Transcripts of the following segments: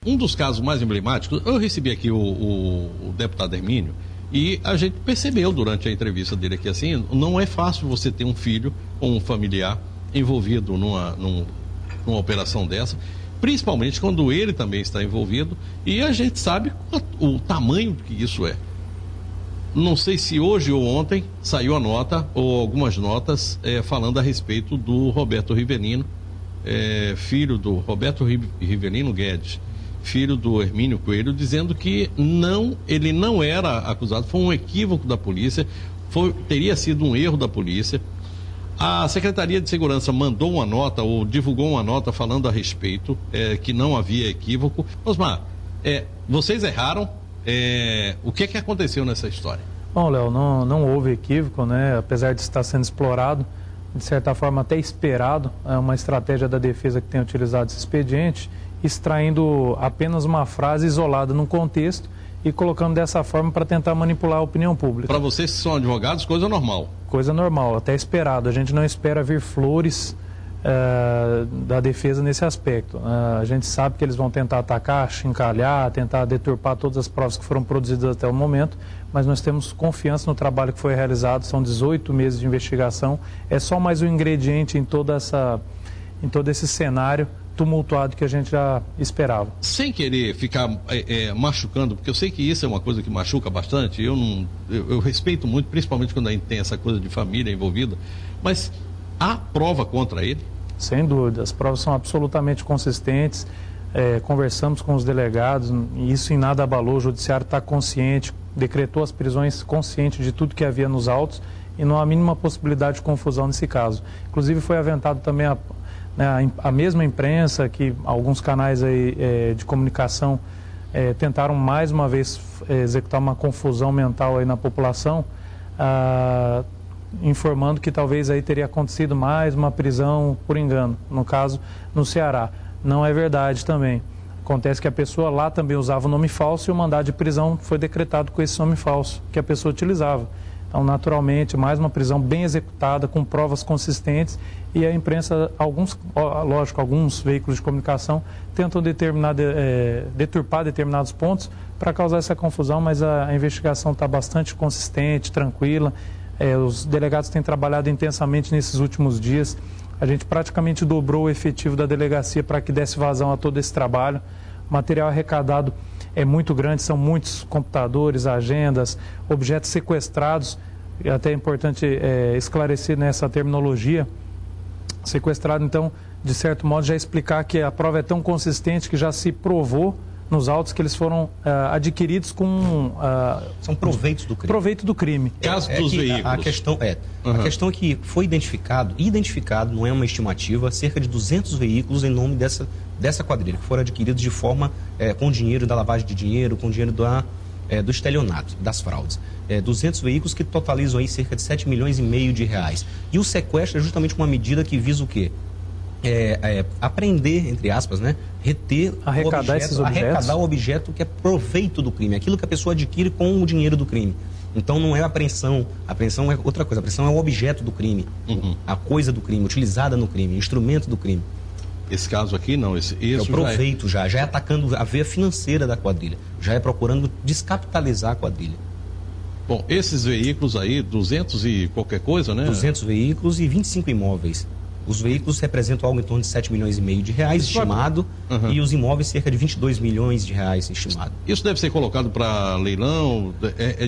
Um dos casos mais emblemáticos, eu recebi aqui o deputado Hermínio, e a gente percebeu durante a entrevista dele aqui, assim, não é fácil você ter um filho ou um familiar envolvido numa operação dessa, principalmente quando ele também está envolvido, e a gente sabe o tamanho que isso é. Não sei se hoje ou ontem saiu a nota, ou algumas notas, falando a respeito do Roberto Rivelino, filho do Roberto Rivelino Guedes, filho do Hermínio Coelho, dizendo que ele não era acusado, foi um equívoco da polícia, teria sido um erro da polícia. A Secretaria de Segurança mandou uma nota, ou divulgou uma nota falando a respeito, que não havia equívoco. Osmar, vocês erraram, o que aconteceu nessa história? Bom, Léo, não houve equívoco, né? Apesar de estar sendo explorado, de certa forma até esperado, é uma estratégia da defesa que tem utilizado esse expediente, extraindo apenas uma frase isolada num contexto e colocando dessa forma para tentar manipular a opinião pública. Para vocês que são advogados, coisa normal. Coisa normal, até esperado. A gente não espera vir flores da defesa nesse aspecto. A gente sabe que eles vão tentar atacar, chincalhar, tentar deturpar todas as provas que foram produzidas até o momento, mas nós temos confiança no trabalho que foi realizado, são 18 meses de investigação, é só mais um ingrediente em todo esse cenário tumultuado que a gente já esperava. Sem querer ficar machucando, porque eu sei que isso é uma coisa que machuca bastante, eu respeito muito, principalmente quando a gente tem essa coisa de família envolvida, mas há prova contra ele? Sem dúvida, as provas são absolutamente consistentes, conversamos com os delegados, e isso em nada abalou, o judiciário está consciente, decretou as prisões consciente de tudo que havia nos autos e não há a mínima possibilidade de confusão nesse caso. Inclusive foi aventado também a mesma imprensa, que alguns canais aí, de comunicação tentaram mais uma vez executar uma confusão mental aí na população, informando que talvez aí teria acontecido mais uma prisão por engano, no caso no Ceará. Não é verdade também. Acontece que a pessoa lá também usava o nome falso e o mandado de prisão foi decretado com esse nome falso que a pessoa utilizava. Então, naturalmente, mais uma prisão bem executada, com provas consistentes, e a imprensa, alguns veículos de comunicação tentam deturpar determinados pontos para causar essa confusão, mas a investigação está bastante consistente, tranquila. Os delegados têm trabalhado intensamente nesses últimos dias. A gente praticamente dobrou o efetivo da delegacia para que desse vazão a todo esse trabalho. O material arrecadado é muito grande, são muitos computadores, agendas, objetos sequestrados. E até é importante esclarecer nessa terminologia. Sequestrado, então, de certo modo, já explicar que a prova é tão consistente que já se provou nos autos que eles foram adquiridos com... São proveitos do crime. Proveito do crime. Caso dos veículos. A questão é que foi identificado, não é uma estimativa, cerca de 200 veículos em nome dessa quadrilha, que foram adquiridos de forma com dinheiro da lavagem de dinheiro, com dinheiro do estelionato, das fraudes. 200 veículos que totalizam aí cerca de 7 milhões e meio de reais. E o sequestro é justamente uma medida que visa o quê? Apreender, entre aspas, né? Reter arrecadar o objeto que é proveito do crime, aquilo que a pessoa adquire com o dinheiro do crime. Então não é a apreensão é outra coisa, a apreensão é o objeto do crime, a coisa do crime, utilizada no crime, instrumento do crime. Esse caso aqui não, esse é o proveito já é atacando a veia financeira da quadrilha, já é procurando descapitalizar a quadrilha. Bom, esses veículos aí, 200 e qualquer coisa, né? 200 veículos e 25 imóveis. Os veículos representam algo em torno de 7 milhões e meio de reais estimado, e os imóveis cerca de 22 milhões de reais estimado. Isso deve ser colocado para leilão?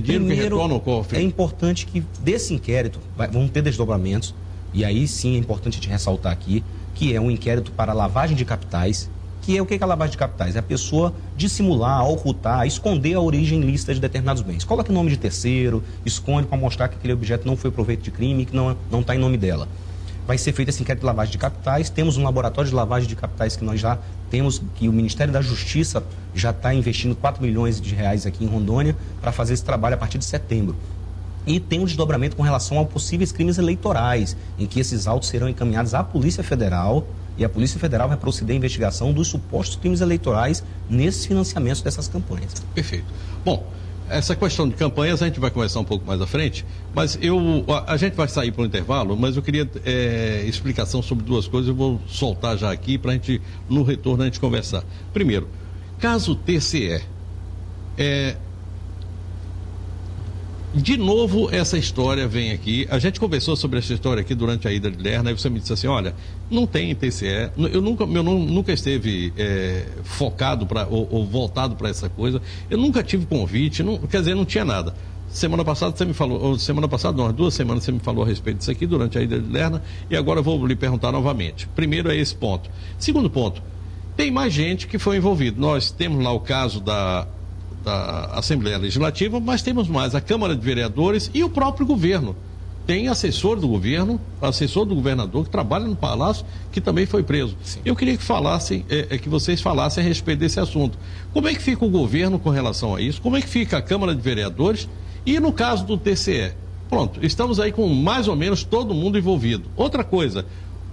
Dinheiro que retorna ao cofre? É importante que desse inquérito vão ter desdobramentos, e aí sim é importante te ressaltar aqui, que é um inquérito para lavagem de capitais, que é o que é a lavagem de capitais? É a pessoa dissimular, ocultar, esconder a origem ilícita de determinados bens. Coloca em nome de terceiro, esconde para mostrar que aquele objeto não foi proveito de crime, que não está em nome dela. Vai ser feito esse inquérito de lavagem de capitais. Temos um laboratório de lavagem de capitais que nós já temos, que o Ministério da Justiça já está investindo 4 milhões de reais aqui em Rondônia para fazer esse trabalho a partir de setembro. E tem um desdobramento com relação a possíveis crimes eleitorais, em que esses autos serão encaminhados à Polícia Federal, e a Polícia Federal vai proceder à investigação dos supostos crimes eleitorais nesses financiamentos dessas campanhas. Perfeito. Bom, essa questão de campanhas a gente vai conversar um pouco mais à frente, mas a gente vai sair para o intervalo, mas eu queria explicação sobre duas coisas, eu vou soltar já aqui para a gente, no retorno, a gente conversar. Primeiro, Caso TCE, de novo essa história vem aqui. A gente conversou sobre essa história aqui durante a ida de Lerna, e você me disse assim, olha, não tem TCE, eu nunca esteve focado ou voltado para essa coisa, eu nunca tive convite, quer dizer, não tinha nada. Semana passada você me falou, ou semana passada, não, 2 semanas você me falou a respeito disso aqui durante a ida de Lerna, e agora eu vou lhe perguntar novamente. Primeiro é esse ponto. Segundo ponto, tem mais gente que foi envolvida. Nós temos lá o caso da Assembleia Legislativa, mas temos mais a Câmara de Vereadores e o próprio governo. Tem assessor do governo, assessor do governador que trabalha no Palácio, que também foi preso. Sim. Eu queria que vocês falassem a respeito desse assunto. Como é que fica o governo com relação a isso? Como é que fica a Câmara de Vereadores? E no caso do TCE? Pronto, estamos aí com mais ou menos todo mundo envolvido. Outra coisa,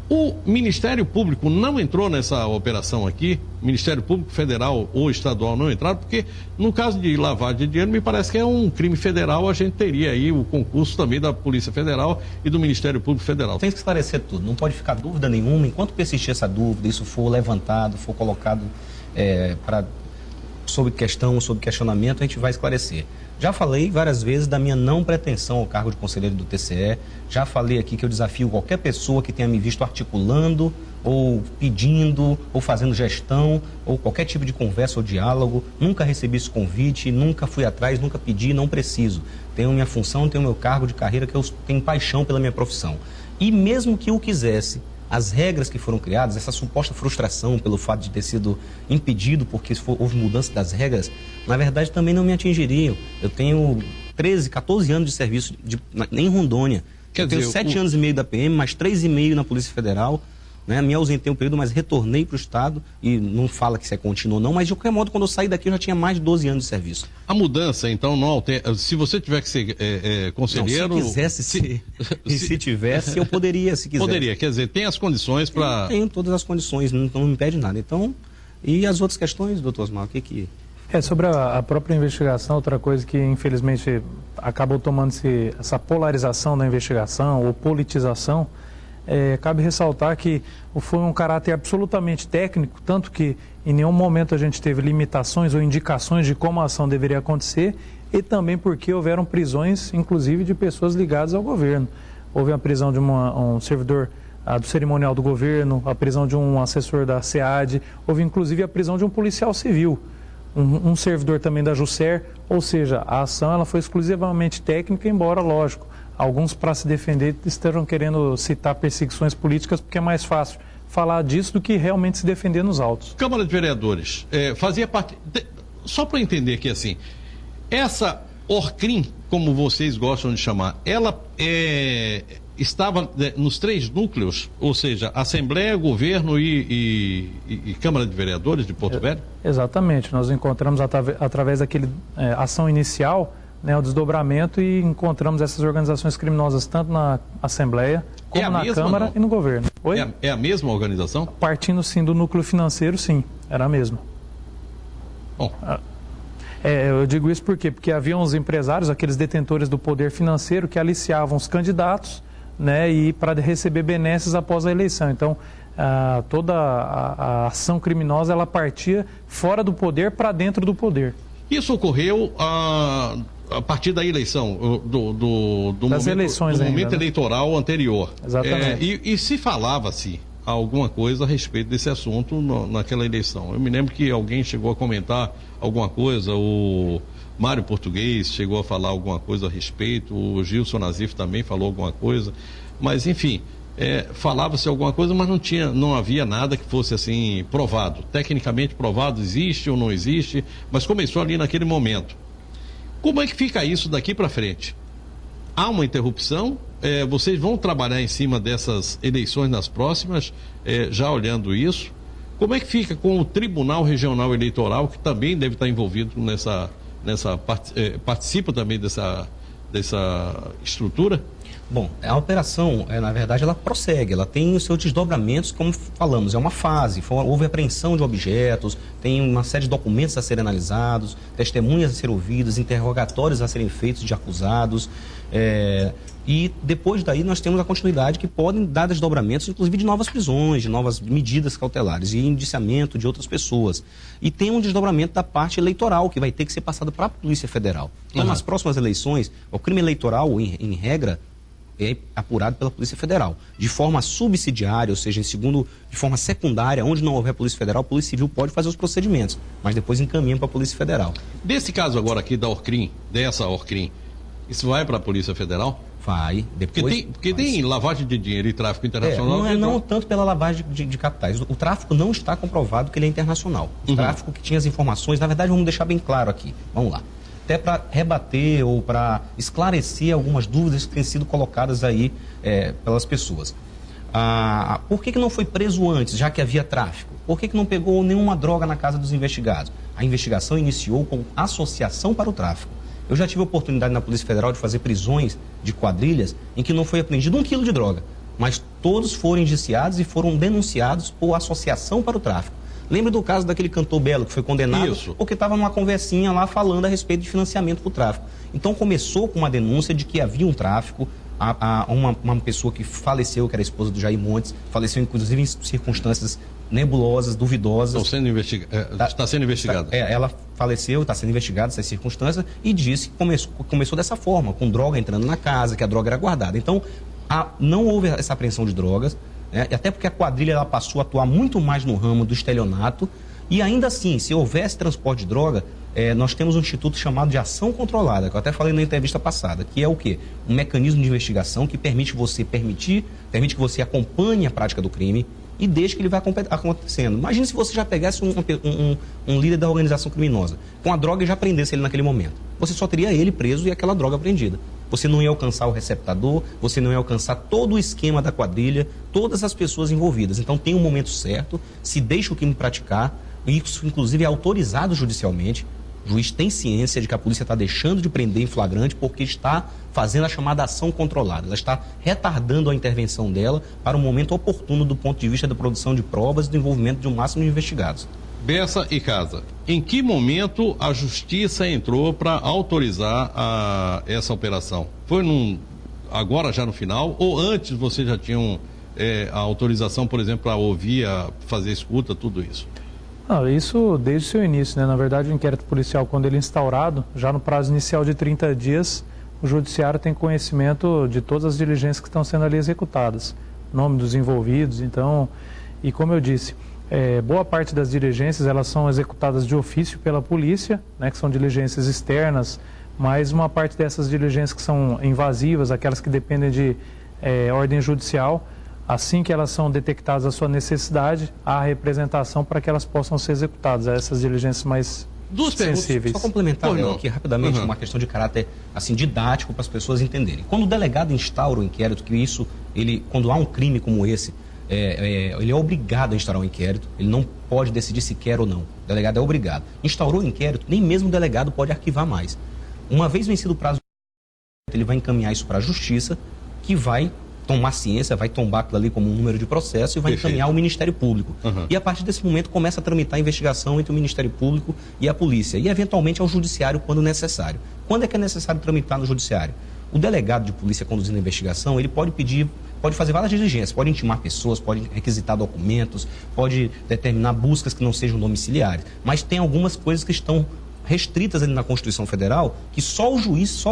o Ministério Público não entrou nessa operação aqui, Ministério Público Federal ou Estadual não entraram, porque no caso de lavagem de dinheiro, me parece que é um crime federal, a gente teria aí o concurso também da Polícia Federal e do Ministério Público Federal. Tem que esclarecer tudo, não pode ficar dúvida nenhuma, enquanto persistir essa dúvida, isso for levantado, for colocado sob questionamento, a gente vai esclarecer. Já falei várias vezes da minha não pretensão ao cargo de conselheiro do TCE, já falei aqui que eu desafio qualquer pessoa que tenha me visto articulando, ou pedindo, ou fazendo gestão, ou qualquer tipo de conversa ou diálogo. Nunca recebi esse convite, nunca fui atrás, nunca pedi, não preciso. Tenho minha função, tenho meu cargo de carreira, que eu tenho paixão pela minha profissão. E mesmo que eu quisesse, as regras que foram criadas, essa suposta frustração pelo fato de ter sido impedido porque houve mudança das regras, na verdade também não me atingiriam. Eu tenho 13, 14 anos de serviço em Rondônia. Eu tenho 7 anos e meio da PM, mais 3,5 na Polícia Federal. Né? Me ausentei um período, mas retornei para o Estado, e não fala que isso é contínuo ou não, mas de qualquer modo, quando eu saí daqui, eu já tinha mais de 12 anos de serviço. A mudança, então, não altera. Se você tiver que ser conselheiro... Não, se quisesse ser, se tivesse, eu poderia, se quisesse. Poderia, quer dizer, tem as condições para... Tenho todas as condições, não me impede nada. Então, e as outras questões, doutor Osmar, o que... Sobre a própria investigação, outra coisa que infelizmente acabou tomando-se essa polarização da investigação ou politização, cabe ressaltar que foi um caráter absolutamente técnico, tanto que em nenhum momento a gente teve limitações ou indicações de como a ação deveria acontecer, e também porque houveram prisões, inclusive, de pessoas ligadas ao governo. Houve a prisão de um servidor do cerimonial do governo, a prisão de um assessor da SEAD, houve inclusive a prisão de um policial civil, um servidor também da Juscer, ou seja, a ação ela foi exclusivamente técnica, embora, lógico, alguns, para se defender, estejam querendo citar perseguições políticas, porque é mais fácil falar disso do que realmente se defender nos autos. Câmara de Vereadores, fazia parte... Só para entender aqui, assim, essa ORCRIM, como vocês gostam de chamar, ela estava nos 3 núcleos, ou seja, Assembleia, Governo e Câmara de Vereadores de Porto Velho? Exatamente, nós encontramos através daquele ação inicial, o desdobramento, e encontramos essas organizações criminosas tanto na Assembleia como na Câmara e no Governo. Oi? É a mesma organização? Partindo sim do núcleo financeiro, sim, era a mesma. Bom. Eu digo isso por quê? Porque haviam os empresários, aqueles detentores do poder financeiro, que aliciavam os candidatos, e para receber benesses após a eleição. Então, toda a ação criminosa ela partia fora do poder para dentro do poder. Isso ocorreu a partir da eleição, do momento eleitoral anterior. Exatamente. E se falava-se alguma coisa a respeito desse assunto naquela eleição? Eu me lembro que alguém chegou a comentar alguma coisa, o Mário Português chegou a falar alguma coisa a respeito, o Gilson Nazif também falou alguma coisa, mas enfim, falava-se alguma coisa, mas não havia nada que fosse assim provado, tecnicamente provado, existe ou não existe, mas começou ali naquele momento. Como é que fica isso daqui para frente? Há uma interrupção? Vocês vão trabalhar em cima dessas eleições nas próximas, já olhando isso? Como é que fica com o Tribunal Regional Eleitoral, que também deve estar envolvido participa também dessa estrutura? Bom, a operação, na verdade, ela prossegue, ela tem os seus desdobramentos, como falamos, é uma fase, houve apreensão de objetos, tem uma série de documentos a serem analisados, testemunhas a serem ouvidas, interrogatórios a serem feitos de acusados, e depois daí nós temos a continuidade que podem dar desdobramentos, inclusive de novas prisões, de novas medidas cautelares e indiciamento de outras pessoas. E tem um desdobramento da parte eleitoral, que vai ter que ser passado para a Polícia Federal. Então, nas próximas eleições, o crime eleitoral, em regra, é apurado pela Polícia Federal. De forma subsidiária, ou seja, de forma secundária, onde não houver Polícia Federal, a Polícia Civil pode fazer os procedimentos, mas depois encaminha para a Polícia Federal. Desse caso agora aqui da Orcrim, isso vai para a Polícia Federal? Vai, depois... Porque tem lavagem de dinheiro e tráfico internacional. Não tanto pela lavagem de capitais. O tráfico não está comprovado que ele é internacional. O tráfico que tinha as informações, na verdade, vamos deixar bem claro aqui. Vamos lá. Até para rebater ou para esclarecer algumas dúvidas que têm sido colocadas aí pelas pessoas. Por que não foi preso antes, já que havia tráfico? Por que não pegou nenhuma droga na casa dos investigados? A investigação iniciou com associação para o tráfico. Eu já tive a oportunidade na Polícia Federal de fazer prisões de quadrilhas em que não foi apreendido 1 quilo de droga, mas todos foram indiciados e foram denunciados por associação para o tráfico. Lembra do caso daquele cantor Belo que foi condenado porque estava numa conversinha lá falando a respeito de financiamento para o tráfico. Então começou com uma denúncia de que havia um tráfico, uma pessoa que faleceu, que era a esposa do Jair Montes, faleceu inclusive em circunstâncias nebulosas, duvidosas. Está sendo investigada. Ela faleceu, está sendo investigada essas circunstâncias e disse que começou dessa forma, com droga entrando na casa, que a droga era guardada. Então, não houve essa apreensão de drogas, até porque a quadrilha ela passou a atuar muito mais no ramo do estelionato e ainda assim, se houvesse transporte de droga, nós temos um instituto chamado de ação controlada, que eu até falei na entrevista passada, que é o quê? Um mecanismo de investigação que permite que você acompanhe a prática do crime e deixe que ele vai acontecendo. Imagine se você já pegasse um líder da organização criminosa com a droga e já prendesse ele naquele momento. Você só teria ele preso e aquela droga apreendida. Você não ia alcançar o receptador, você não ia alcançar todo o esquema da quadrilha, todas as pessoas envolvidas. Então tem um momento certo, se deixa o crime praticar, isso inclusive é autorizado judicialmente. O juiz tem ciência de que a polícia está deixando de prender em flagrante porque está fazendo a chamada ação controlada. Ela está retardando a intervenção dela para o momento oportuno do ponto de vista da produção de provas e do envolvimento de um máximo de investigados. Bessa e Casa, em que momento a Justiça entrou para autorizar essa operação? Foi agora já no final ou antes vocês já tinham a autorização, por exemplo, para ouvir, fazer escuta, tudo isso? Isso desde o seu início, né? Na verdade, o inquérito policial, quando ele é instaurado, já no prazo inicial de 30 dias, o judiciário tem conhecimento de todas as diligências que estão sendo ali executadas, nome dos envolvidos, então, e como eu disse, boa parte das diligências, elas são executadas de ofício pela polícia, né, que são diligências externas, mas uma parte dessas diligências que são invasivas, aquelas que dependem de ordem judicial, assim que elas são detectadas a sua necessidade, há representação para que elas possam ser executadas, essas diligências mais sensíveis. Só complementar aqui rapidamente uma questão de caráter assim, didático para as pessoas entenderem. Quando o delegado instaura o inquérito, quando há um crime como esse, ele é obrigado a instaurar um inquérito, ele não pode decidir se quer ou não. O delegado é obrigado. Instaurou o inquérito, nem mesmo o delegado pode arquivar mais. Uma vez vencido o prazo, ele vai encaminhar isso para a Justiça, que vai tomar ciência, vai tombar aquilo ali como um número de processo e vai encaminhar ao Ministério Público. E a partir desse momento começa a tramitar a investigação entre o Ministério Público e a polícia e eventualmente ao Judiciário quando necessário. Quando é que é necessário tramitar no Judiciário? O delegado de polícia conduzindo a investigação, ele pode fazer várias diligências, pode intimar pessoas, pode requisitar documentos, pode determinar buscas que não sejam domiciliares, mas tem algumas coisas que estão restritas ali na Constituição Federal, que só o juiz,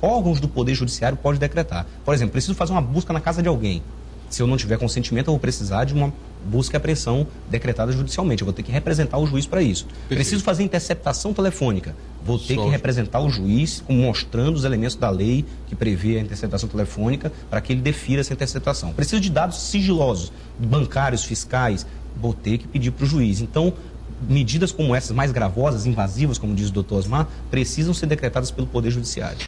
órgãos do Poder Judiciário pode decretar. Por exemplo, preciso fazer uma busca na casa de alguém. Se eu não tiver consentimento, eu vou precisar de uma busca e apreensão decretada judicialmente. Eu vou ter que representar o juiz para isso. Preciso fazer interceptação telefônica. Vou ter que representar o juiz, mostrando os elementos da lei que prevê a interceptação telefônica para que ele defira essa interceptação. Preciso de dados sigilosos, bancários, fiscais. Vou ter que pedir para o juiz. Então, medidas como essas, mais gravosas, invasivas, como diz o doutor Osmar, precisam ser decretadas pelo Poder Judiciário.